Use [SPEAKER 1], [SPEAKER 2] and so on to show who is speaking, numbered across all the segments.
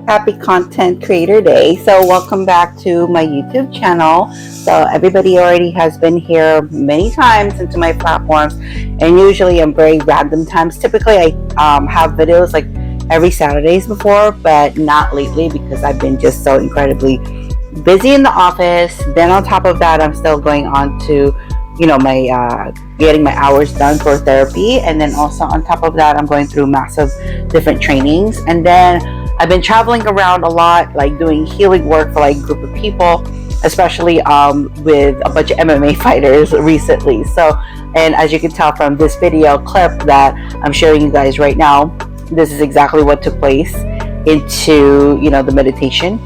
[SPEAKER 1] Happy Content Creator Day. So welcome back to my YouTube channel. So everybody already has been here many times into my platforms, and usually I'm very random times. Typically I have videos like every Saturdays before, but not lately because I've been just so incredibly busy in the office. Then on top of that, I'm still going on to my getting my hours done for therapy, and then also on top of that I'm going through massive different trainings, and then I've been traveling around a lot, like doing healing work for like a group of people, especially with a bunch of MMA fighters recently. So, and as you can tell from this video clip that I'm showing you guys right now, this is exactly what took place into the meditation.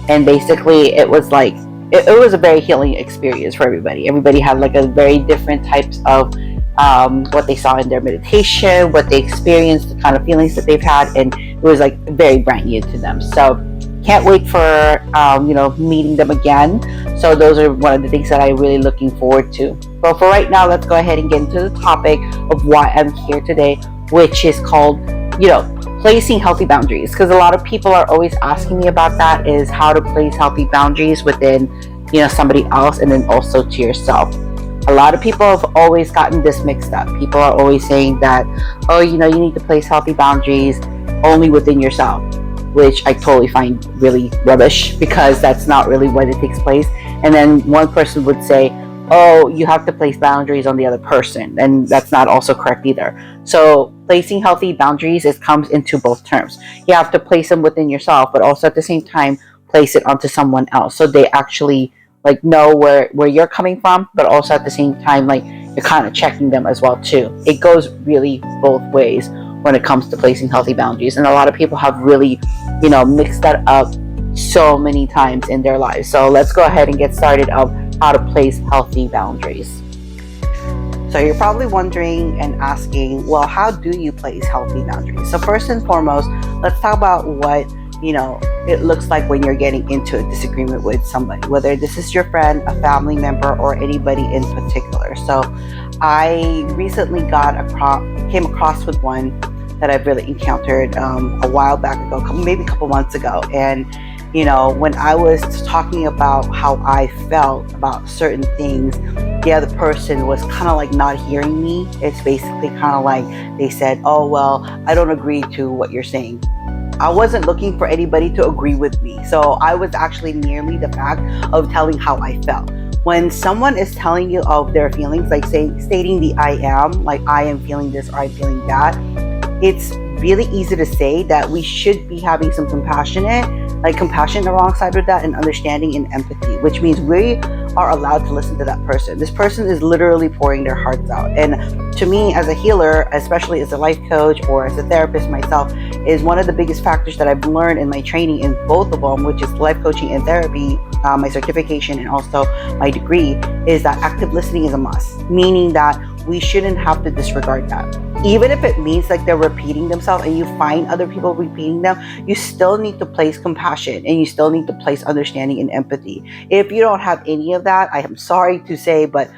[SPEAKER 1] And basically it was like it was a very healing experience for everybody. Everybody had like a very different types of what they saw in their meditation, what they experienced, the kind of feelings that they've had, and it was like very brand new to them. So can't wait for meeting them again. So those are one of the things that I'm really looking forward to. But for right now, let's go ahead and get into the topic of why I'm here today, which is called placing healthy boundaries. Because a lot of people are always asking me about that, is how to place healthy boundaries within somebody else and then also to yourself. A lot of people have always gotten this mixed up. People are always saying that, oh, you need to place healthy boundaries only within yourself, which I totally find really rubbish, because that's not really when it takes place. And then one person would say, oh, you have to place boundaries on the other person, and that's not also correct either. So placing healthy boundaries, it comes into both terms. You have to place them within yourself, but also at the same time place it onto someone else, so they actually like know where you're coming from, but also at the same time like you're kind of checking them as well too. It goes really both ways when it comes to placing healthy boundaries, and a lot of people have really mixed that up so many times in their lives. So let's go ahead and get started of how to place healthy boundaries. So you're probably wondering and asking, well, how do you place healthy boundaries? So first and foremost, let's talk about what it looks like when you're getting into a disagreement with somebody, whether this is your friend, a family member, or anybody in particular. So I recently came across with one that I've really encountered a while back ago, maybe a couple months ago. And when I was talking about how I felt about certain things, the other person was kind of like not hearing me. It's basically kind of like they said, oh, well, I don't agree to what you're saying. I wasn't looking for anybody to agree with me. So I was actually merely the fact of telling how I felt. When someone is telling you of their feelings, like stating the I am, like I am feeling this or I'm feeling that, it's really easy to say that we should be having some compassion alongside with that, and understanding and empathy, which means we are allowed to listen to that person. This person is literally pouring their hearts out. And to me, as a healer, especially as a life coach or as a therapist myself, is one of the biggest factors that I've learned in my training in both of them, which is life coaching and therapy, my certification and also my degree, is that active listening is a must, meaning that we shouldn't have to disregard that. Even if it means like they're repeating themselves and you find other people repeating them, you still need to place compassion and you still need to place understanding and empathy. If you don't have any of that, I am sorry to say, but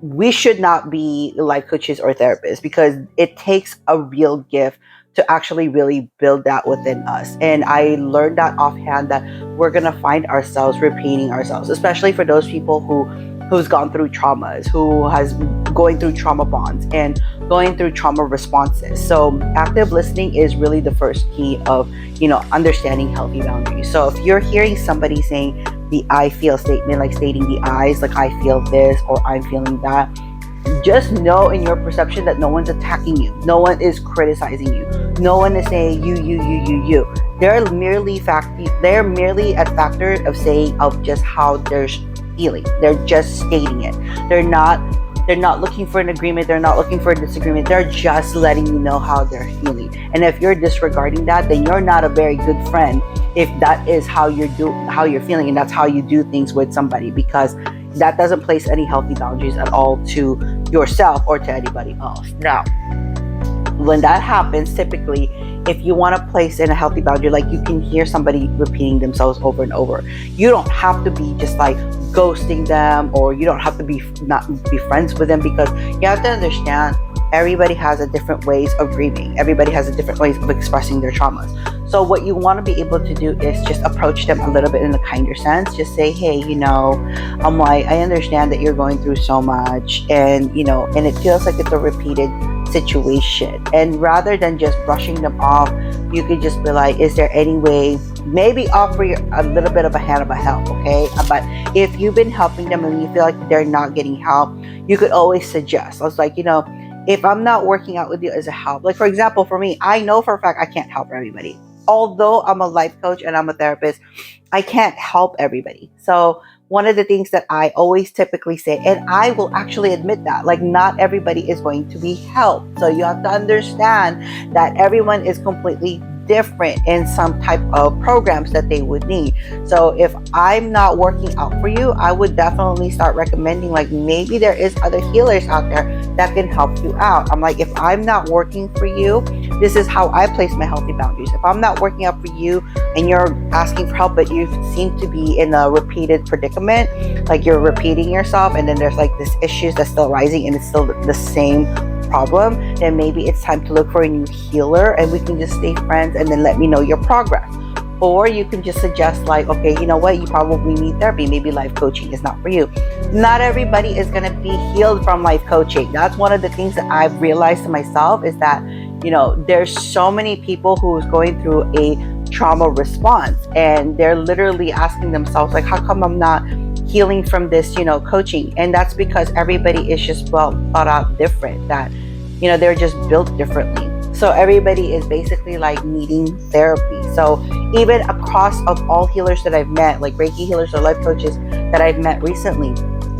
[SPEAKER 1] we should not be life coaches or therapists, because it takes a real gift to actually really build that within us. And I learned that offhand, that we're going to find ourselves repeating ourselves, especially for those people who's gone through traumas, who has going through trauma bonds and going through trauma responses. So active listening is really the first key of understanding healthy boundaries. So if you're hearing somebody saying the I feel statement, like stating the I's, like I feel this or I'm feeling that, just know in your perception that no one's attacking you, no one is criticizing you, no one is saying you. They're merely a factor of saying of just how they're feeling. They're just stating it. They're not looking for an agreement. They're not looking for a disagreement. They're just letting you know how they're feeling. And if you're disregarding that, then you're not a very good friend. If that is how you're feeling, and that's how you do things with somebody, because that doesn't place any healthy boundaries at all to yourself or to anybody else. Now, when that happens, typically, if you want to place in a healthy boundary, like you can hear somebody repeating themselves over and over, you don't have to be just like ghosting them, or you don't have to not be friends with them, because you have to understand everybody has a different ways of grieving. Everybody has a different ways of expressing their traumas. So what you want to be able to do is just approach them a little bit in a kinder sense. Just say, hey, I'm like, I understand that you're going through so much, and and it feels like it's a repeated situation. And rather than just brushing them off, you could just be like, is there any way, maybe offer a little bit of a hand of a help, okay? But if you've been helping them and you feel like they're not getting help, you could always suggest. I was like, if I'm not working out with you as a help, like for example, for me, I know for a fact I can't help everybody. Although I'm a life coach and I'm a therapist, I can't help everybody. So one of the things that I always typically say, and I will actually admit that, like, not everybody is going to be helped. So you have to understand that everyone is completely different in some type of programs that they would need. So if I'm not working out for you, I would definitely start recommending, like, maybe there is other healers out there that can help you out. I'm like, if I'm not working for you, this is how I place my healthy boundaries. If I'm not working out for you and you're asking for help, but you seem to be in a repeated predicament, like you're repeating yourself, and then there's like this issues that's still rising and it's still the same problem, then maybe it's time to look for a new healer, and we can just stay friends and then let me know your progress. Or you can just suggest, like, okay, you know what, you probably need therapy. Maybe life coaching is not for you. Not everybody is going to be healed from life coaching. That's one of the things that I've realized to myself, is that there's so many people who's going through a trauma response, and they're literally asking themselves, like, how come I'm not healing from this coaching? And that's because everybody is just thought out different, that they're just built differently. So everybody is basically like needing therapy. So even across of all healers that I've met, like Reiki healers or life coaches that I've met recently,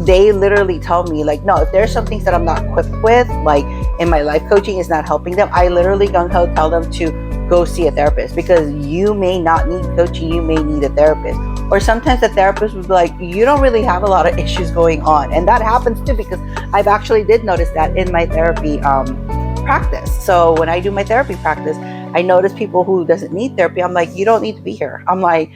[SPEAKER 1] they literally tell me, like, no, if there's some things that I'm not equipped with, like, and my life coaching is not helping them, I literally tell them to go see a therapist, because you may not need coaching, you may need a therapist. Or sometimes the therapist would be like, you don't really have a lot of issues going on. And that happens too, because I've actually did notice that in my therapy practice. So when I do my therapy practice, I notice people who doesn't need therapy. I'm like, you don't need to be here. I'm like,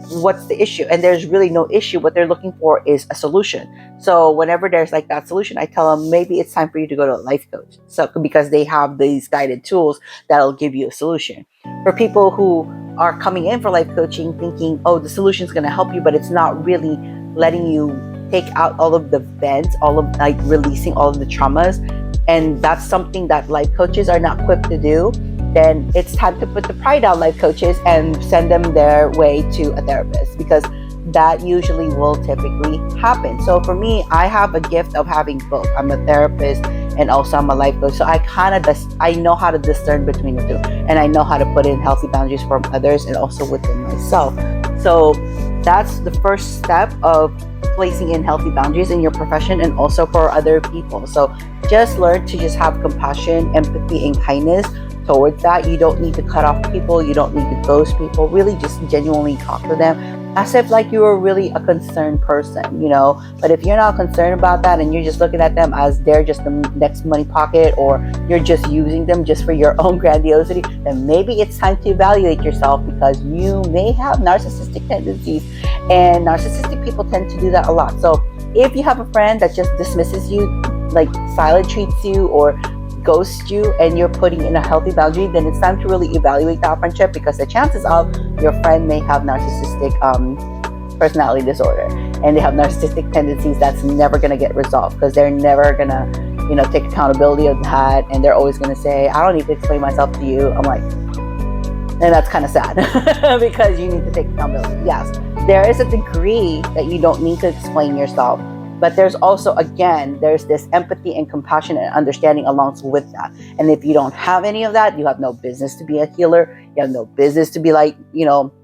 [SPEAKER 1] what's the issue? And there's really no issue. What they're looking for is a solution. So whenever there's like that solution, I tell them, maybe it's time for you to go to a life coach. So because they have these guided tools that'll give you a solution. For people who are coming in for life coaching thinking, oh, the solution is going to help you, but it's not really letting you take out all of the vents, all of like releasing all of the traumas, and that's something that life coaches are not equipped to do, then it's time to put the pride on life coaches and send them their way to a therapist, because that usually will typically happen. So for me, I have a gift of having both. I'm a therapist and also I'm a life coach. So I know how to discern between the two, and I know how to put in healthy boundaries for others and also within myself. So that's the first step of placing in healthy boundaries in your profession and also for other people. So just learn to just have compassion, empathy, and kindness towards that. You don't need to cut off people. You don't need to ghost people. Really just genuinely talk to them as if like you were really a concerned person, But if you're not concerned about that and you're just looking at them as they're just the next money pocket, or you're just using them just for your own grandiosity, then maybe it's time to evaluate yourself, because you may have narcissistic tendencies, and narcissistic people tend to do that a lot. So if you have a friend that just dismisses you, like silent treats you or ghosts you, and you're putting in a healthy boundary, then it's time to really evaluate that friendship, because the chances of your friend may have narcissistic personality disorder, and they have narcissistic tendencies that's never going to get resolved, because they're never going to take accountability of that, and they're always going to say, I don't need to explain myself to you. I'm like, and that's kind of sad because you need to take accountability. Yes, there is a degree that you don't need to explain yourself, but there's also, again, there's this empathy and compassion and understanding along with that. And if you don't have any of that, you have no business to be a healer. You have no business to be like,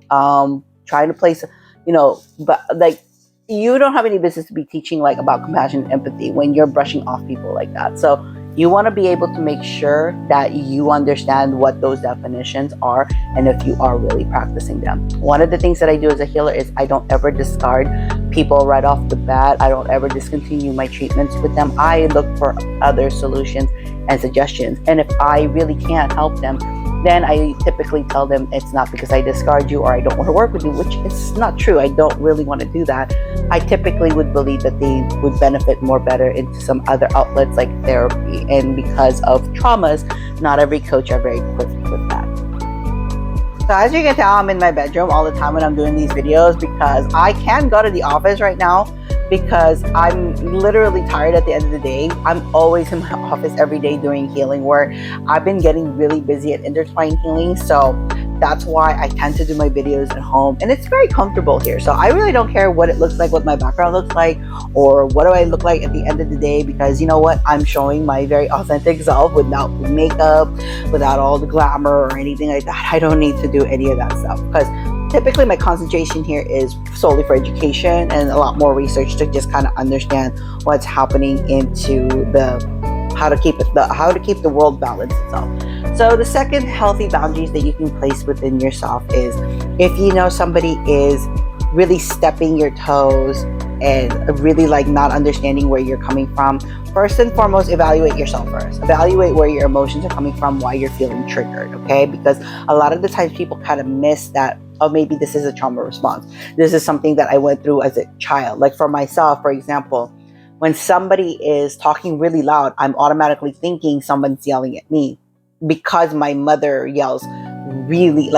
[SPEAKER 1] trying to place, but like, you don't have any business to be teaching like about compassion and empathy when you're brushing off people like that. So you want to be able to make sure that you understand what those definitions are and if you are really practicing them. One of the things that I do as a healer is I don't ever discard people right off the bat. I don't ever discontinue my treatments with them. I look for other solutions and suggestions. And if I really can't help them, then I typically tell them it's not because I discard you or I don't want to work with you, which is not true. I don't really want to do that. I typically would believe that they would benefit more better into some other outlets like therapy. And because of traumas, not every coach are very equipped with that. So as you can tell, I'm in my bedroom all the time when I'm doing these videos because I can go to the office right now because I'm literally tired at the end of the day. I'm always in my office every day doing healing work. I've been getting really busy at intertwine healing, so that's why I tend to do my videos at home, and it's very comfortable here. So I really don't care what it looks like, what my background looks like, or what do I look like at the end of the day, because you know what? I'm showing my very authentic self without makeup, without all the glamour or anything like that. I don't need to do any of that stuff because typically my concentration here is solely for education and a lot more research to just kind of understand what's happening into how to keep the world balanced itself. So the second healthy boundaries that you can place within yourself is if you know somebody is really stepping your toes and really like not understanding where you're coming from, first and foremost, evaluate yourself first. Evaluate where your emotions are coming from, why you're feeling triggered, okay? Because a lot of the times people kind of miss that, oh, maybe this is a trauma response. This is something that I went through as a child. Like for myself, for example, when somebody is talking really loud, I'm automatically thinking someone's yelling at me because my mother yells really,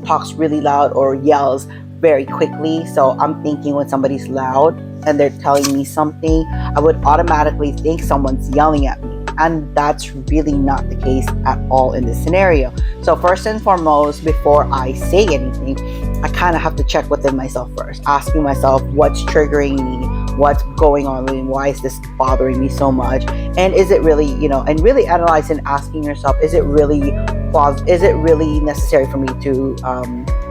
[SPEAKER 1] talks really loud or yells very quickly. So I'm thinking when somebody's loud and they're telling me something, I would automatically think someone's yelling at me. And that's really not the case at all in this scenario. So first and foremost, before I say anything, I kind of have to check within myself first, asking myself what's triggering me, what's going on with me, why is this bothering me so much, and is it really, and really analyze and asking yourself, is it really necessary for me to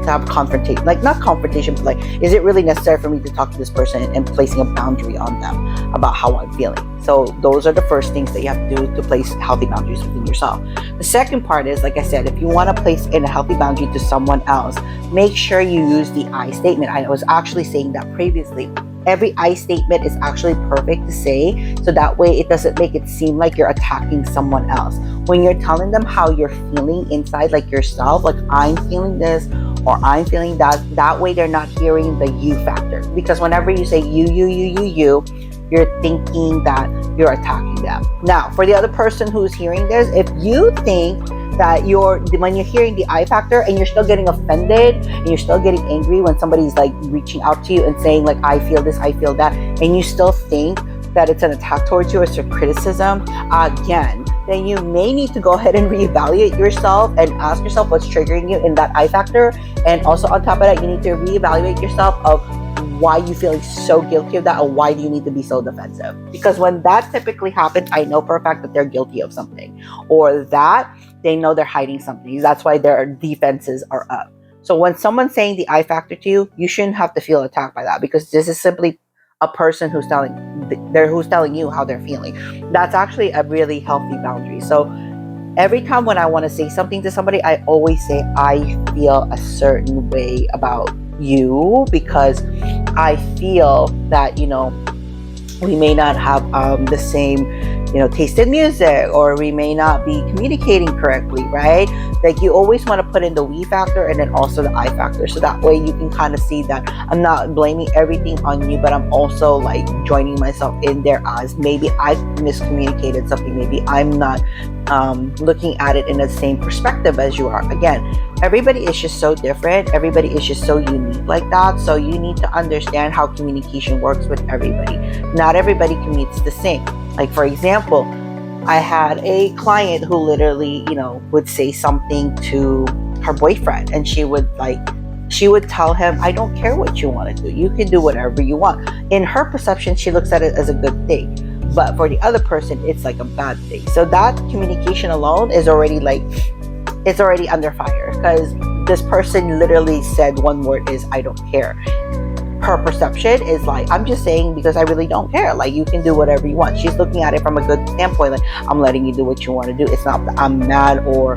[SPEAKER 1] have confrontation, like not confrontation, but like, is it really necessary for me to talk to this person and placing a boundary on them about how I'm feeling? So those are the first things that you have to do to place healthy boundaries within yourself. The second part is, like I said, if you want to place in a healthy boundary to someone else, make sure you use the I statement. I was actually saying that previously. Every I statement is actually perfect to say, so that way it doesn't make it seem like you're attacking someone else. When you're telling them how you're feeling inside, like yourself, like I'm feeling this or I'm feeling that way they're not hearing the you factor. Because whenever you say you're thinking that you're attacking them. Now, for the other person who's hearing this, if you think that when you're hearing the I factor and you're still getting offended and you're still getting angry when somebody's like reaching out to you and saying like, I feel this, I feel that, and you still think that it's an attack towards you or it's a criticism, again, then you may need to go ahead and reevaluate yourself and ask yourself what's triggering you in that I factor. And also on top of that, you need to reevaluate yourself of why you feeling so guilty of that, or why do you need to be so defensive? Because when that typically happens, I know for a fact that they're guilty of something, or that they know they're hiding something. That's why their defenses are up. So when someone's saying the I factor to you, you shouldn't have to feel attacked by that, because this is simply a person who's telling you how they're feeling. That's actually a really healthy boundary. So every time when I want to say something to somebody, I always say I feel a certain way about you, because I feel that we may not have the same taste in music, or we may not be communicating correctly, right? Like you always want to put in the we factor and then also the I factor, so that way you can kind of see that I'm not blaming everything on you, but I'm also like joining myself in there as maybe I've miscommunicated something, maybe I'm not looking at it in the same perspective as you are. Again, everybody is just so different, everybody is just so unique like that, so you need to understand how communication works with everybody. Not everybody communicates the same. Like for example, I had a client who literally, would say something to her boyfriend, and she would tell him, I don't care what you want to do. You can do whatever you want. In her perception, she looks at it as a good thing. But for the other person, it's like a bad thing. So that communication alone is already under fire, because this person literally said one word is, I don't care. Her perception is like, I'm just saying because I really don't care. Like, you can do whatever you want. She's looking at it from a good standpoint. Like, I'm letting you do what you want to do. It's not that I'm mad or,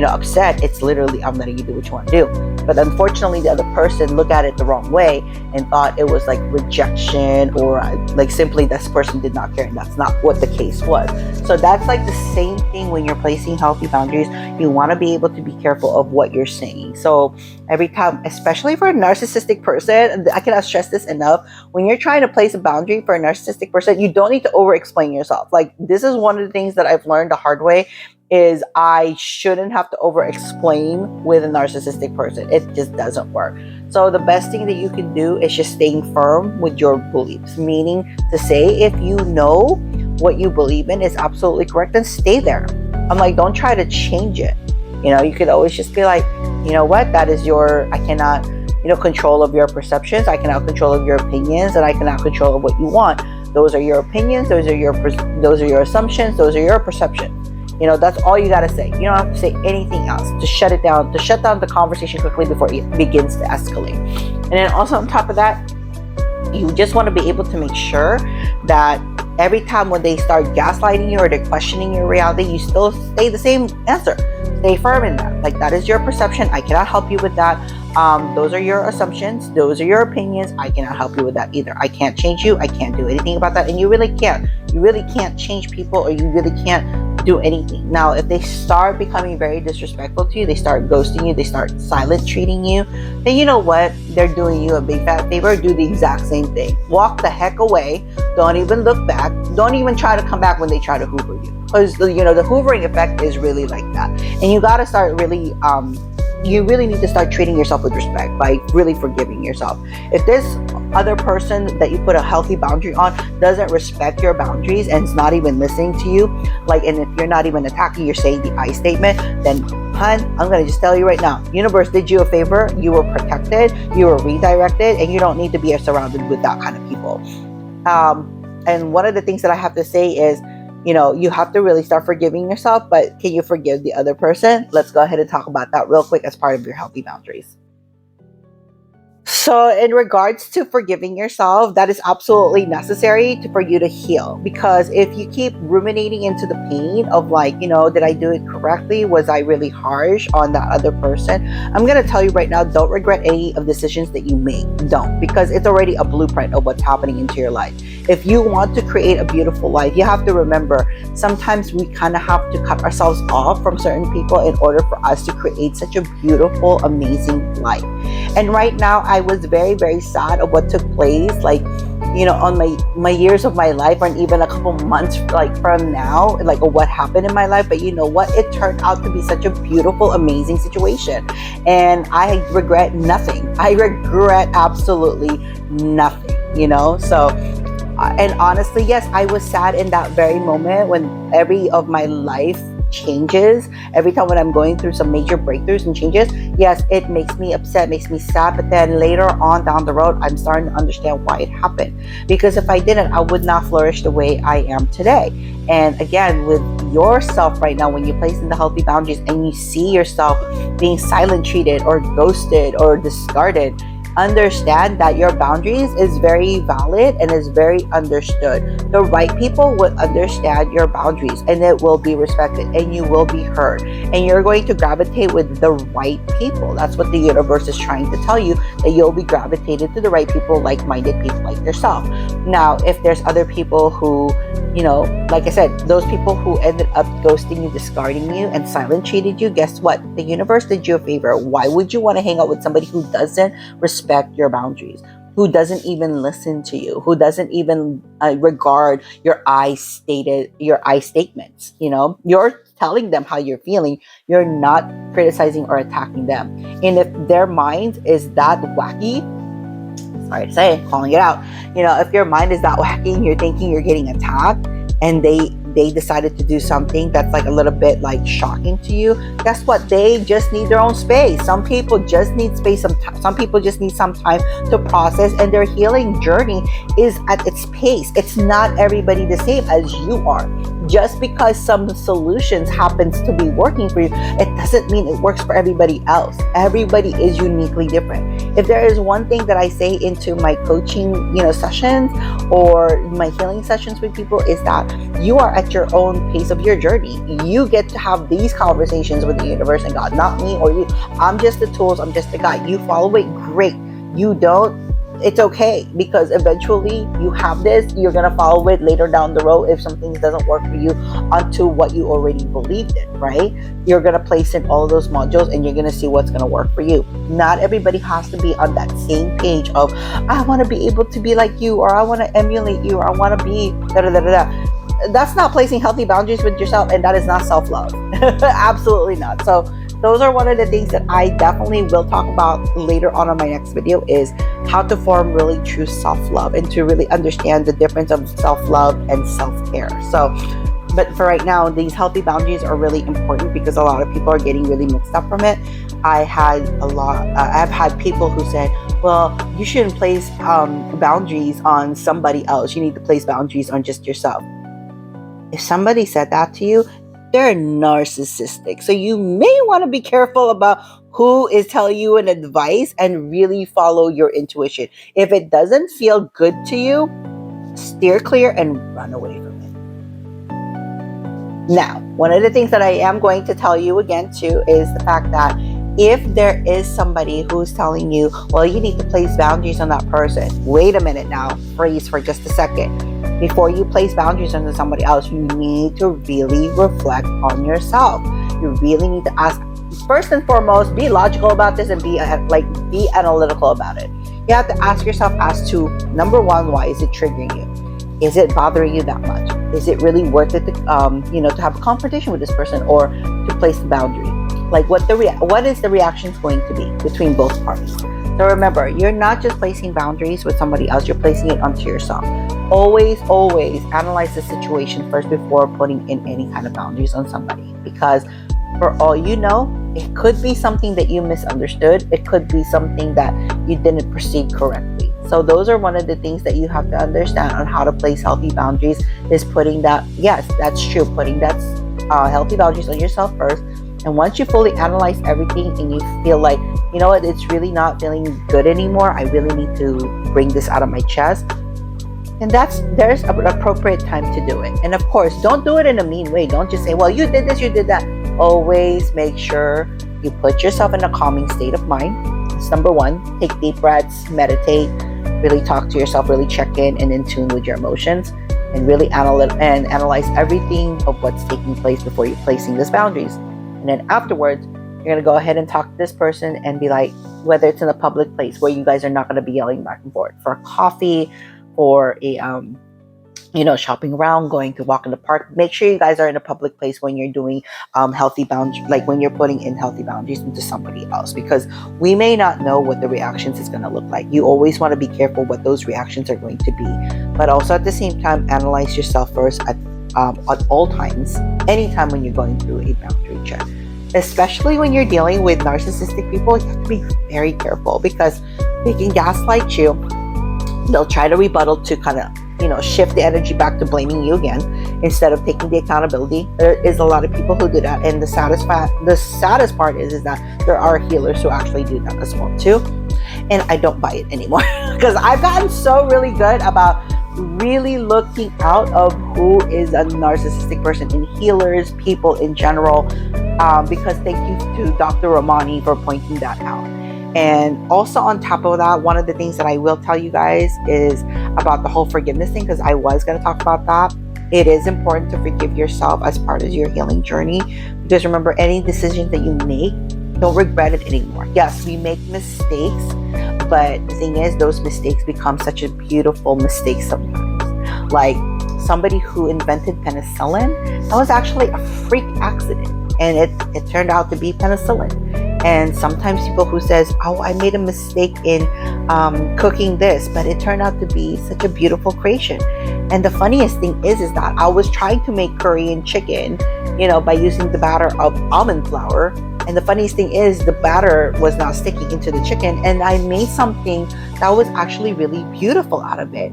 [SPEAKER 1] upset, it's literally, I'm letting you do what you want to do. But unfortunately, the other person looked at it the wrong way and thought it was like rejection, or like simply this person did not care, and that's not what the case was. So that's like the same thing when you're placing healthy boundaries. You want to be able to be careful of what you're saying. So every time, especially for a narcissistic person, I cannot stress this enough, when you're trying to place a boundary for a narcissistic person, you don't need to over explain yourself. Like, this is one of the things that I've learned the hard way, is I shouldn't have to over explain with a narcissistic person. It just doesn't work. So the best thing that you can do is just staying firm with your beliefs, meaning to say, if you know what you believe in is absolutely correct, then stay there. I'm like, don't try to change it. You could always just be like, you know what, that is I cannot, control of your perceptions. I cannot control of your opinions, and I cannot control of what you want. Those are your opinions. Those are your assumptions. Those are your perceptions. That's all you got to say. You don't have to say anything else to shut it down, to shut down the conversation quickly before it begins to escalate. And then also on top of that, you just want to be able to make sure that every time when they start gaslighting you or they're questioning your reality, you still say the same answer. Stay firm in that. Like, that is your perception. I cannot help you with that. Those are your assumptions. Those are your opinions. I cannot help you with that either. I can't change you. I can't do anything about that. And you really can't. You really can't change people, or you really can't do anything. Now, if they start becoming very disrespectful to you, they start ghosting you, they start silent treating you, then you know what? They're doing you a big fat favor. Do the exact same thing. Walk the heck away. Don't even look back. Don't even try to come back when they try to hoover you. Because, the hoovering effect is really like that. And you got to start really, you really need to start treating yourself with respect by really forgiving yourself. If this other person that you put a healthy boundary on doesn't respect your boundaries and is not even listening to you, and if you're not even attacking, you're saying the I statement, then hun, I'm going to just tell you right now, universe did you a favor. You were protected, you were redirected, and you don't need to be surrounded with that kind of people. And one of the things that I have to say is, you have to really start forgiving yourself, but can you forgive the other person? Let's go ahead and talk about that real quick as part of your healthy boundaries. So in regards to forgiving yourself, that is absolutely necessary for you to heal. Because if you keep ruminating into the pain of did I do it correctly? Was I really harsh on that other person? I'm going to tell you right now, don't regret any of the decisions that you make. Don't, because it's already a blueprint of what's happening into your life. If you want to create a beautiful life, you have to remember, sometimes we kind of have to cut ourselves off from certain people in order for us to create such a beautiful, amazing life. And right now, I was very, very sad of what took place, on my years of my life, and even a couple months from now, of what happened in my life. But you know what? It turned out to be such a beautiful, amazing situation. And I regret nothing. I regret absolutely nothing, So, and honestly, yes, I was sad in that very moment when every of my life changes. Every time when I'm going through some major breakthroughs and changes, yes, it makes me upset, makes me sad. But then later on down the road, I'm starting to understand why it happened. Because if I didn't, I would not flourish the way I am today. And again, with yourself right now, when you place in the healthy boundaries and you see yourself being silent treated or ghosted or discarded, understand that your boundaries is very valid and is very understood. The right people will understand your boundaries, and it will be respected, and you will be heard, and you're going to gravitate with the right people. That's what the universe is trying to tell you, that you'll be gravitated to the right people, like-minded people like yourself. Now, if there's other people who, like I said, those people who ended up ghosting you, discarding you, and silent treated you, guess what? The universe did you a favor. Why would you want to hang out with somebody who doesn't respect your boundaries, who doesn't even listen to you, who doesn't even regard your I statements? You're telling them how you're feeling. You're not criticizing or attacking them. And if their mind is that wacky, sorry to say, calling it out, if your mind is that wacky and you're thinking you're getting attacked, and they decided to do something that's a little bit shocking to you, guess what? They just need their own space. Some people just need space. Some people just need some time to process, and their healing journey is at its pace. It's not everybody the same as you are. Just because some solutions happens to be working for you, it doesn't mean it works for everybody else. Everybody is uniquely different. If there is one thing that I say into my coaching, sessions or my healing sessions with people, is that you are at your own pace of your journey. You get to have these conversations with the universe and God, not me or you. I'm just the tools. I'm just the guide. You follow it, great. You don't, it's okay, because eventually you have this, you're going to follow it later down the road if something doesn't work for you onto what you already believed in, right? You're going to place in all of those modules and you're going to see what's going to work for you. Not everybody has to be on that same page of, I want to be able to be like you, or I want to emulate you, or I want to be da da da da da. That's not placing healthy boundaries with yourself, and that is not self-love. Absolutely not. So those are one of the things that I definitely will talk about later on in my next video, is how to form really true self-love and to really understand the difference of self-love and self-care. So, but for right now, these healthy boundaries are really important because a lot of people are getting really mixed up from it. I've had people who said, well, you shouldn't place boundaries on somebody else. You need to place boundaries on just yourself. If somebody said that to you, they're narcissistic. So you may want to be careful about who is telling you an advice and really follow your intuition. If it doesn't feel good to you, steer clear and run away from it. Now, one of the things that I am going to tell you again too is the fact that if there is somebody who's telling you, well, you need to place boundaries on that person, wait a minute now, freeze for just a second. Before you place boundaries on somebody else, you need to really reflect on yourself. You really need to ask, first and foremost, be logical about this and be analytical about it. You have to ask yourself as to, number one, why is it triggering you? Is it bothering you that much? Is it really worth it to have a confrontation with this person or to place the boundary? Like what is the reaction going to be between both parties? So remember, you're not just placing boundaries with somebody else, you're placing it onto yourself. Always analyze the situation first before putting in any kind of boundaries on somebody, because for all you know, it could be something that you misunderstood. It could be something that you didn't perceive correctly. So those are one of the things that you have to understand on how to place healthy boundaries, is putting that, yes, that's true, putting that healthy boundaries on yourself first. And once you fully analyze everything and you feel like, you know what, it's really not feeling good anymore, I really need to bring this out of my chest, and there's an appropriate time to do it. And of course, don't do it in a mean way. Don't just say, well, you did this, you did that. Always make sure you put yourself in a calming state of mind. It's number one. Take deep breaths, meditate, really talk to yourself, really check in tune with your emotions, and really analyze everything of what's taking place before you're placing these boundaries. And then afterwards, you're going to go ahead and talk to this person and be like, whether it's in a public place where you guys are not going to be yelling back and forth, for a coffee or a shopping around, going to walk in the park, make sure you guys are in a public place when you're doing healthy boundaries, like when you're putting in healthy boundaries into somebody else, because we may not know what the reactions is going to look like. You always want to be careful what those reactions are going to be, but also at the same time, analyze yourself first at all times, anytime when you're going through a boundary check. Especially when you're dealing with narcissistic people, you have to be very careful, because they can gaslight you. They'll try to rebuttal to kind of, shift the energy back to blaming you again instead of taking the accountability. There is a lot of people who do that, and the saddest part is that there are healers who actually do that as well too. And I don't buy it anymore because I've gotten so really good about really looking out of who is a narcissistic person, and healers, people in general, because thank you to Dr. Romani for pointing that out. And also on top of that, one of the things that I will tell you guys is about the whole forgiveness thing, because I was going to talk about that. It is important to forgive yourself as part of your healing journey, because remember, any decision that you make, don't regret it anymore. Yes, we make mistakes, but the thing is, those mistakes become such a beautiful mistake sometimes. Like somebody who invented penicillin, that was actually a freak accident, and it turned out to be penicillin. And sometimes people who says, oh, I made a mistake in cooking this, but it turned out to be such a beautiful creation. And the funniest thing is that I was trying to make Korean chicken, by using the batter of almond flour. And the funniest thing is the batter was not sticking into the chicken, and I made something that was actually really beautiful out of it.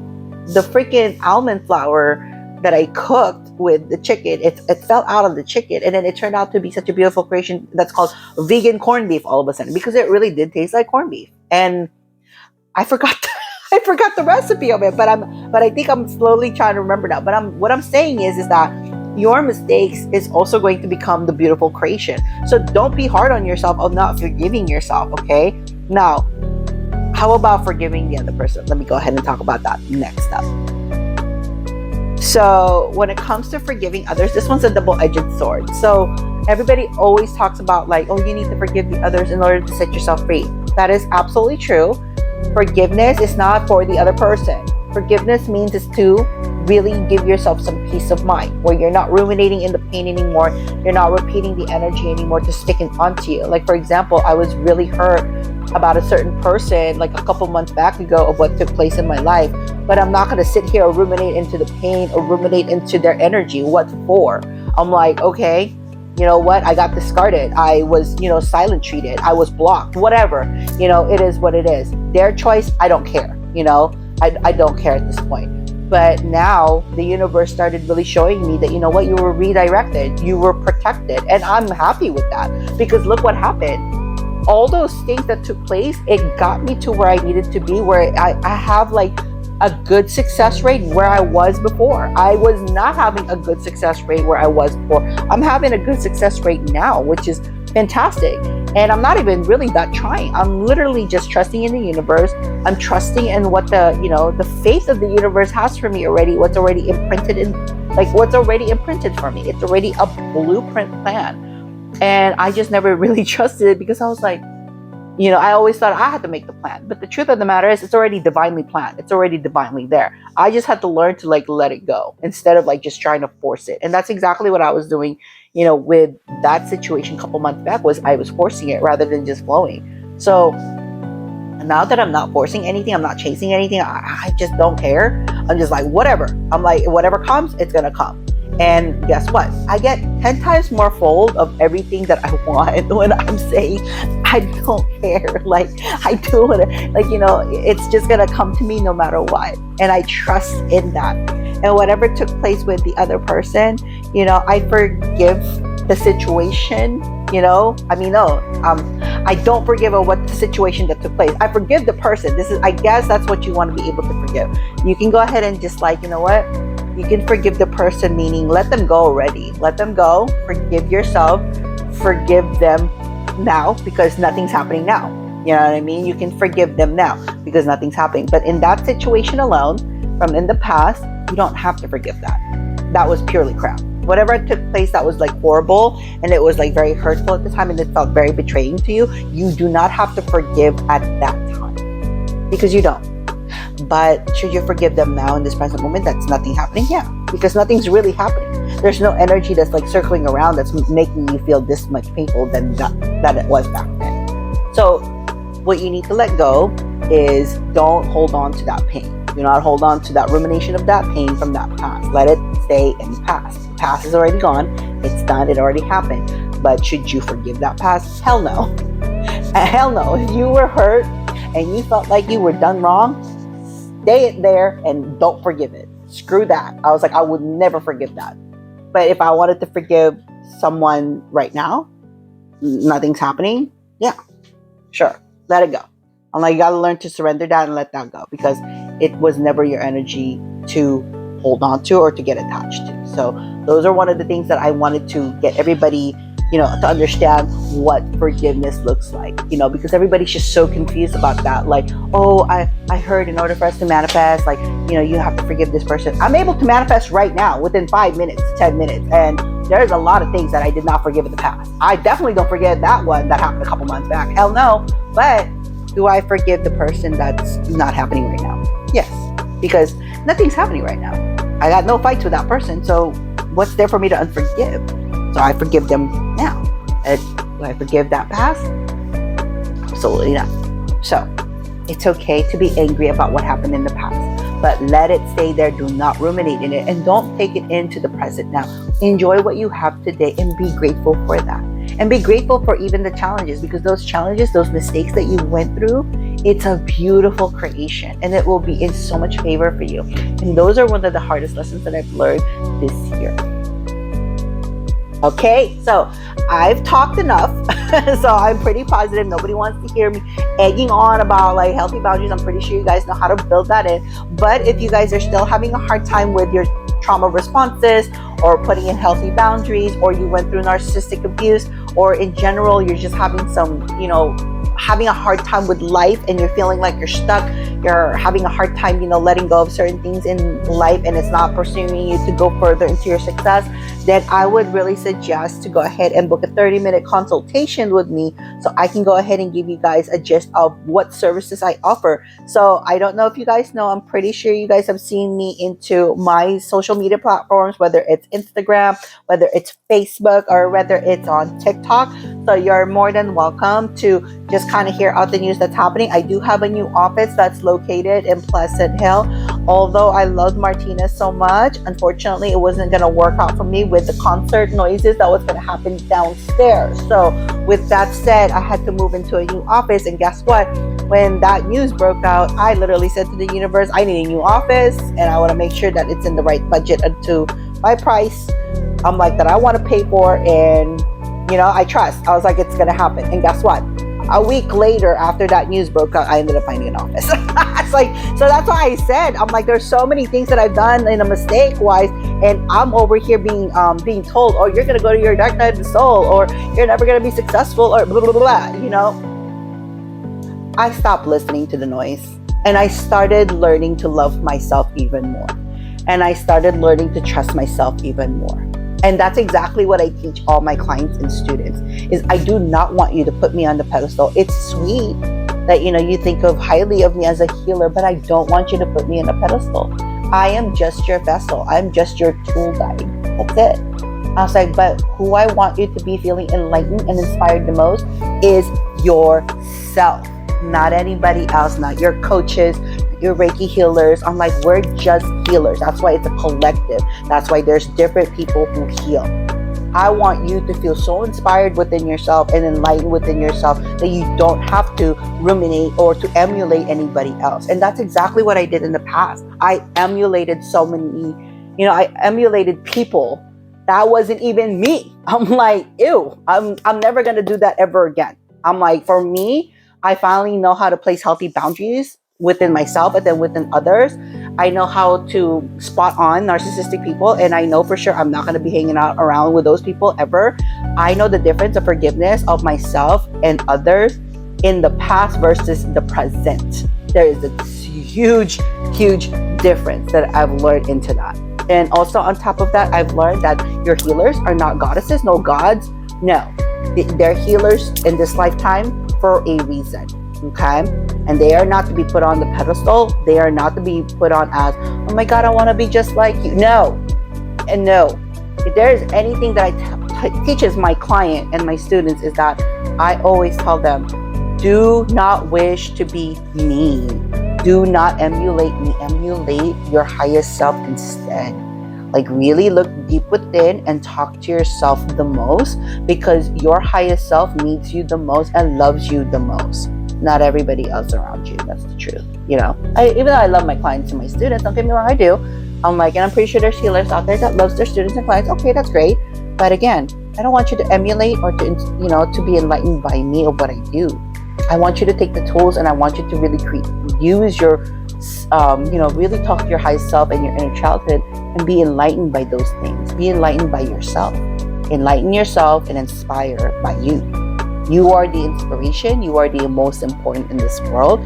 [SPEAKER 1] The freaking almond flour that I cooked with the chicken, it fell out of the chicken, and then it turned out to be such a beautiful creation that's called vegan corned beef all of a sudden, because it really did taste like corned beef. And I forgot I forgot the recipe of it, but I think I'm slowly trying to remember now. But what I'm saying is that your mistakes is also going to become the beautiful creation. So don't be hard on yourself of not forgiving yourself, okay? Now, how about forgiving the other person? Let me go ahead and talk about that next up. So when it comes to forgiving others, this one's a double-edged sword. So everybody always talks about like, oh, you need to forgive the others in order to set yourself free. That is absolutely true. Forgiveness is not for the other person. Forgiveness means is to really give yourself some peace of mind where you're not ruminating in the pain anymore. You're not repeating the energy anymore to sticking onto you. Like, for example, I was really hurt about a certain person like a couple months back ago of what took place in my life, but I'm not going to sit here or ruminate into the pain or ruminate into their energy. What for? I'm like, okay, you know what? I got discarded. I was, silent treated. I was blocked, whatever. It is what it is. Their choice, I don't care. I don't care at this point. But now the universe started really showing me that, you know what, you were redirected, you were protected. And I'm happy with that, because look what happened. All those things that took place, it got me to where I needed to be, where I have like a good success rate where I was before. I was not having a good success rate where I was before. I'm having a good success rate now, which is fantastic. And I'm not even really that trying. I'm literally just trusting in the universe. I'm trusting in what the faith of the universe has for me already, what's already imprinted for me. It's already a blueprint plan. And I just never really trusted it, because I was like, I always thought I had to make the plan. But the truth of the matter is, it's already divinely planned. It's already divinely there. I just had to learn to let it go instead of just trying to force it. And that's exactly what I was doing, with that situation a couple months back. Was I was forcing it rather than just flowing. So now that I'm not forcing anything, I'm not chasing anything, I just don't care. I'm just like, whatever. I'm like, whatever comes, it's going to come. And guess what? I get 10 times more fold of everything that I want when I'm saying I don't care. Like, I do it. It's just going to come to me no matter what. And I trust in that. And whatever took place with the other person, I forgive the situation. I don't forgive what the situation that took place. I forgive the person. I guess that's what you want to be able to forgive. You can go ahead and just you can forgive the person, meaning let them go already. Let them go. Forgive yourself. Forgive them now, because nothing's happening now. You know what I mean? You can forgive them now because nothing's happening. But in that situation alone, from in the past, you don't have to forgive that. That was purely crap. Whatever took place that was horrible, and it was very hurtful at the time, and it felt very betraying to you, you do not have to forgive at that time, because you don't. But should you forgive them now in this present moment that's nothing happening? Yeah, because nothing's really happening. There's no energy that's circling around that's making you feel this much painful than that it was back then. So what you need to let go is, don't hold on to that pain. Do not hold on to that rumination of that pain from that past. Let it stay in the past. The past is already gone. It's done. It already happened. But should you forgive that past? Hell no. Hell no. If you were hurt and you felt like you were done wrong, stay it there and don't forgive it. Screw that. I was like, I would never forgive that. But if I wanted to forgive someone right now, nothing's happening. Yeah, sure. Let it go. I'm like, you got to learn to surrender that and let that go, because it was never your energy to hold on to or to get attached to. So those are one of the things that I wanted to get everybody, to understand what forgiveness looks like, because everybody's just so confused about that. Like, oh, I heard in order for us to manifest, you have to forgive this person. I'm able to manifest right now within 5 minutes, 10 minutes. And there's a lot of things that I did not forgive in the past. I definitely don't forget that one that happened a couple months back. Hell no. But do I forgive the person that's not happening right now? Yes, because nothing's happening right now. I got no fights with that person. So what's there for me to unforgive? So I forgive them now. Do I forgive that past? Absolutely not. So it's okay to be angry about what happened in the past, but let it stay there. Do not ruminate in it, and don't take it into the present now. Enjoy what you have today and be grateful for that. And be grateful for even the challenges, because those challenges, those mistakes that you went through, It's a beautiful creation, and it will be in so much favor for you. And those are one of the hardest lessons that I've learned this year. Okay, so I've talked enough. So I'm pretty positive nobody wants to hear me egging on about like healthy boundaries. I'm pretty sure you guys know how to build that in. But if you guys are still having a hard time with your trauma responses, or putting in healthy boundaries, or you went through narcissistic abuse, or in general you're just having some, having a hard time with life, and you're feeling like you're stuck, you're having a hard time, letting go of certain things in life, and it's not pursuing you to go further into your success, then I would really suggest to go ahead and book a 30-minute consultation with me, so I can go ahead and give you guys a gist of what services I offer. So I don't know if you guys know, I'm pretty sure you guys have seen me into my social media platforms, whether it's Instagram, whether it's Facebook, or whether it's on TikTok. So you're more than welcome to just kind of hear out the news that's happening. I do have a new office that's located in Pleasant Hill. Although I love Martinez so much, unfortunately it wasn't going to work out for me with the concert noises that was going to happen downstairs. So with that said, I had to move into a new office, and guess what? When that news broke out, I literally said to the universe, I need a new office, and I want to make sure that it's in the right budget and to my price. I'm like, that I want to pay for, and I trust. I was like, it's going to happen. And guess what? A week later, after that news broke out, I ended up finding an office. It's like, so that's why I said, I'm like, there's so many things that I've done in a mistake wise, and I'm over here being told, oh, you're going to go to your dark night of the soul, or you're never going to be successful, or blah, blah, blah, blah, I stopped listening to the noise, and I started learning to love myself even more. And I started learning to trust myself even more. And that's exactly what I teach all my clients and students, is I do not want you to put me on the pedestal. It's sweet that, you think of highly of me as a healer, but I don't want you to put me on a pedestal. I am just your vessel. I'm just your tool guide. That's it. I was like, but who I want you to be feeling enlightened and inspired the most is yourself, not anybody else, not your coaches, your Reiki healers. I'm like, we're just healers. That's why it's a collective. That's why there's different people who heal. I want you to feel so inspired within yourself and enlightened within yourself that you don't have to ruminate or to emulate anybody else. And that's exactly what I did in the past. I emulated so many, I emulated people that wasn't even me. I'm like, ew, I'm never going to do that ever again. I'm like, for me, I finally know how to place healthy boundaries within myself and then within others. I know how to spot on narcissistic people, and I know for sure I'm not going to be hanging out around with those people ever. I know the difference of forgiveness of myself and others in the past versus the present. There is a huge, huge difference that I've learned into that. And also on top of that, I've learned that your healers are not goddesses, no gods. No, they're healers in this lifetime for a reason. Okay, and they are not to be put on the pedestal. They are not to be put on as, oh my God, I want to be just like you. No, and no. If there is anything that I teaches my client and my students, is that I always tell them, do not wish to be me. Do not emulate me. Emulate your highest self instead. Like, really look deep within and talk to yourself the most, because your highest self needs you the most and loves you the most. Not everybody else around you. That's the truth. Even though I love my clients and my students, don't get me wrong, I do. I'm like, and I'm pretty sure there's healers out there that loves their students and clients. Okay, that's great. But again, I don't want you to emulate or to, to be enlightened by me of what I do. I want you to take the tools, and I want you to really use your, really talk to your highest self and your inner childhood and be enlightened by those things. Be enlightened by yourself. Enlighten yourself and inspire by you. You are the inspiration. You are the most important in this world.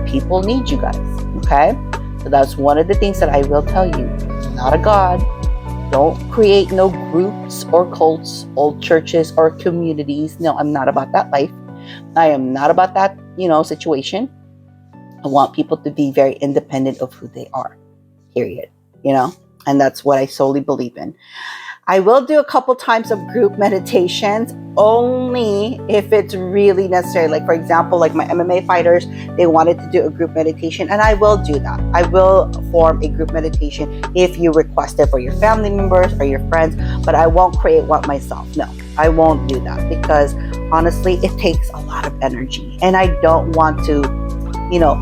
[SPEAKER 1] People need you guys. Okay? So that's one of the things that I will tell you. I'm not a god. Don't create no groups or cults, old churches or communities. No, I'm not about that life. I am not about that, situation. I want people to be very independent of who they are. Period. And that's what I solely believe in. I will do a couple times of group meditations, only if it's really necessary. Like, for example, like my MMA fighters, they wanted to do a group meditation, and I will do that. I will form a group meditation if you request it for your family members or your friends, but I won't create one myself. No, I won't do that, because honestly, it takes a lot of energy, and I don't want to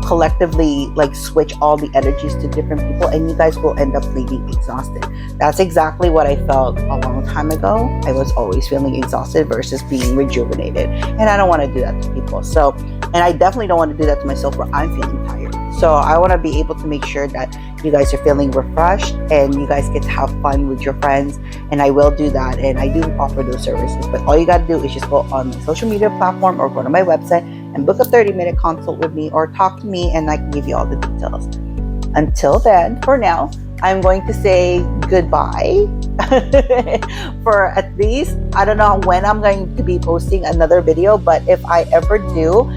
[SPEAKER 1] collectively like switch all the energies to different people, and you guys will end up leaving exhausted. That's exactly what I felt a long time ago. I was always feeling exhausted versus being rejuvenated, and I don't want to do that to people. So, and I definitely don't want to do that to myself where I'm feeling tired. So I want to be able to make sure that you guys are feeling refreshed and you guys get to have fun with your friends, and I will do that, and I do offer those services. But all you got to do is just go on my social media platform or go to my website and book a 30-minute consult with me, or talk to me and I can give you all the details. Until then, for now, I'm going to say goodbye for at least, I don't know when I'm going to be posting another video, but if I ever do,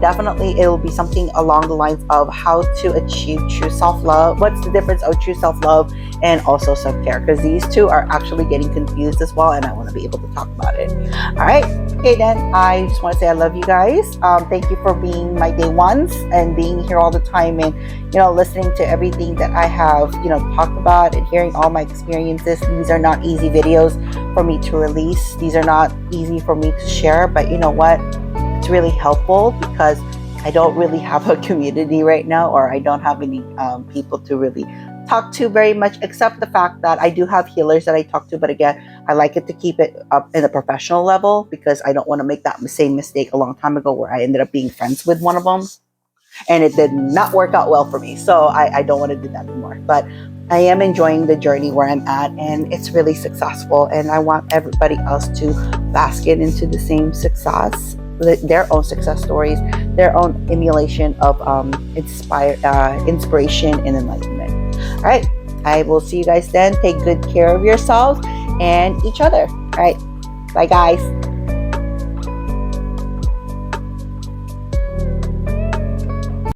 [SPEAKER 1] definitely it will be something along the lines of how to achieve true self-love. What's the difference of true self-love and also self-care? Because these two are actually getting confused as well, and I want to be able to talk about it. All right. Okay, then I just want to say I love you guys. Thank you for being my day ones and being here all the time, and listening to everything that I have talked about and hearing all my experiences. These are not easy videos for me to release. These are not easy for me to share, but you know what? It's really helpful because I don't really have a community right now, or I don't have any people to really talk to very much, except the fact that I do have healers that I talk to. But again, I like it to keep it up in a professional level because I don't want to make that same mistake a long time ago where I ended up being friends with one of them and it did not work out well for me. So I don't want to do that anymore. But I am enjoying the journey where I'm at, and it's really successful, and I want everybody else to basket into the same success, their own success stories, their own emulation of inspiration and enlightenment. All right, I will see you guys then. Take good care of yourselves and each other. All right, bye guys.